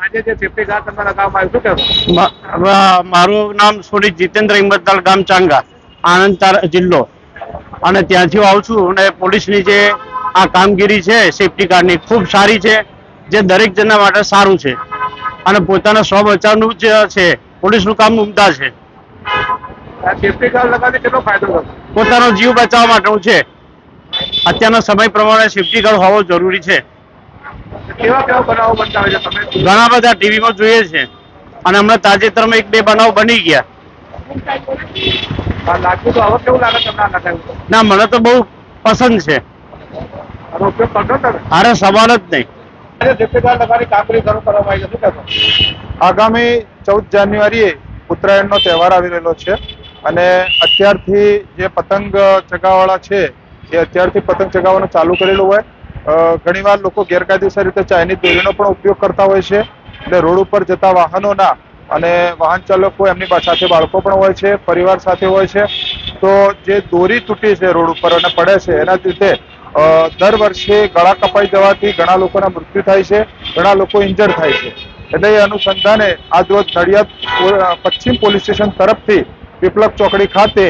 આજે જે safety guard તમને લગાવવામાં આવ્યું શું કહેશો? મારું નામ સોની જીતેન્દ્ર હિંમતલાલ, ગામ ચાંગા, આણંદ જિલ્લો. અને ત્યાંથી હું આવું છું અને પોલીસની જે આ કામગીરી છે સેફટી ગાર્ડની ખૂબ સારી છે, જે દરેક જણના માટે સારું છે અને પોતાના સ્વ બચાવનું જે છે પોલીસનું કામ ઉમદા છે. આ સેફટી ગાર્ડ લગાવવાથી કેટલો ફાયદો થશે? પોતાનો જીવ બચાવવા માટેનું છે. અત્યારના સમય પ્રમાણે સેફટી ગાર્ડ હોવો જરૂરી છે. કેવા કેવા બનાવો બનતા હોય છે તમે? ઘણા બધા ટીવીમાં જોઈએ છે અને હમણાં તાજેતરમાં 1-2 બનાવ બની ગયા. લાગતું તો હવે કેવું લાગે તમને આ લગાવ્યું? ના, મને તો બહુ પસંદ છે. આનો ઉપયોગ કરશો તમે? અરે સવાલ જ નહીં. આજે સેફટી ગાર્ડ લગાવવાની કામગીરી શરૂ કરવામાં આવી છે, શું કહેશો? આગામી 14 જાન્યુઆરીએ ઉત્તરાયણનો તહેવાર આવી રહેલો છે અને અત્યારથી જે પતંગ ચગાવવાળા છે એ અત્યારથી પતંગ ચગાવવાનું ચાલુ કરેલું હોય. ઘણીવાર લોકો ગેરકાયદેસર રીતે ચાઇનીઝ દોરીનો પણ ઉપયોગ કરતા હોય છે એટલે રોડ ઉપર જતા વાહનોના અને વાહન ચાલકો એમની સાથે બાળકો પણ હોય છે, પરિવાર સાથે હોય છે, તો જે દોરી તૂટી છે રોડ ઉપર અને પડે છે એના લીધે દર વર્ષે ગળા કપાઈ જવાથી ઘણા લોકોના મૃત્યુ થાય છે, ઘણા લોકો ઇન્જર્ડ થાય છે. એટલે એ અનુસંધાને આજરોજ નડિયાદ પશ્ચિમ પોલીસ સ્ટેશન તરફથી પીપલક ચોકડી ખાતે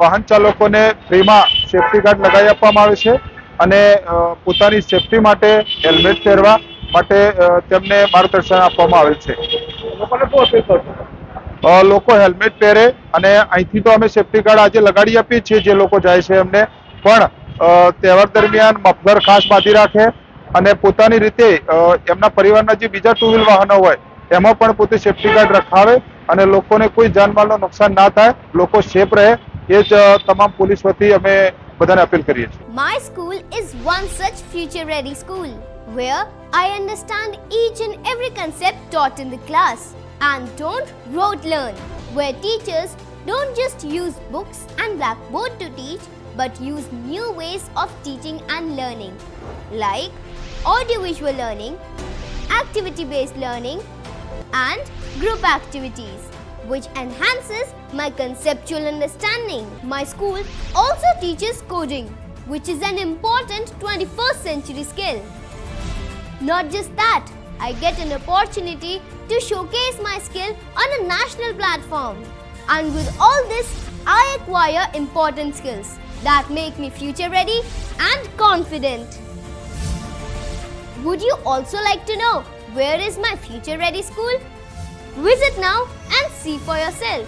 વાહન ચાલકોને ફ્રીમાં સેફટી ગાર્ડ લગાવી આપવામાં આવે છે અને પોતાની સેફટી માટે હેલ્મેટ પહેરવા માટે તેમને માર્ગદર્શન આપવામાં આવે છે. લોકોને શું અપીલ કરશો? લોકો હેલ્મેટ પહેરે અને અહીંથી તો અમે સેફટી ગાર્ડ આજે લગાડી આપીએ છીએ જે લોકો જાય છે એમને, પણ તહેવાર દરમિયાન મફલર ખાસ બાંધી રાખે અને પોતાની રીતે એમના પરિવારના જે બીજા 2 વ્હીલ વાહનો હોય એમાં પણ પોતે સેફટી ગાર્ડ રખાવે અને લોકોને કોઈ જાનમાલનું નુકસાન ના થાય, લોકો સેફ રહે, એ જ તમામ પોલીસ વતી અમે બધાને અપીલ કરીએ છીએ. My school is one such future-ready school where I understand each and every concept taught in the class and don't rote learn, where teachers don't just use books and blackboard to teach but use new ways of teaching and learning like audiovisual learning, activity-based learning and group activities which enhances my conceptual understanding. My school also teaches coding, which is an important 21st century skill. Not just that, I get an opportunity to showcase my skill on a national platform. And with all this, I acquire important skills that make me future ready and confident. Would you also like to know where is my future ready school? Visit now and see for yourself.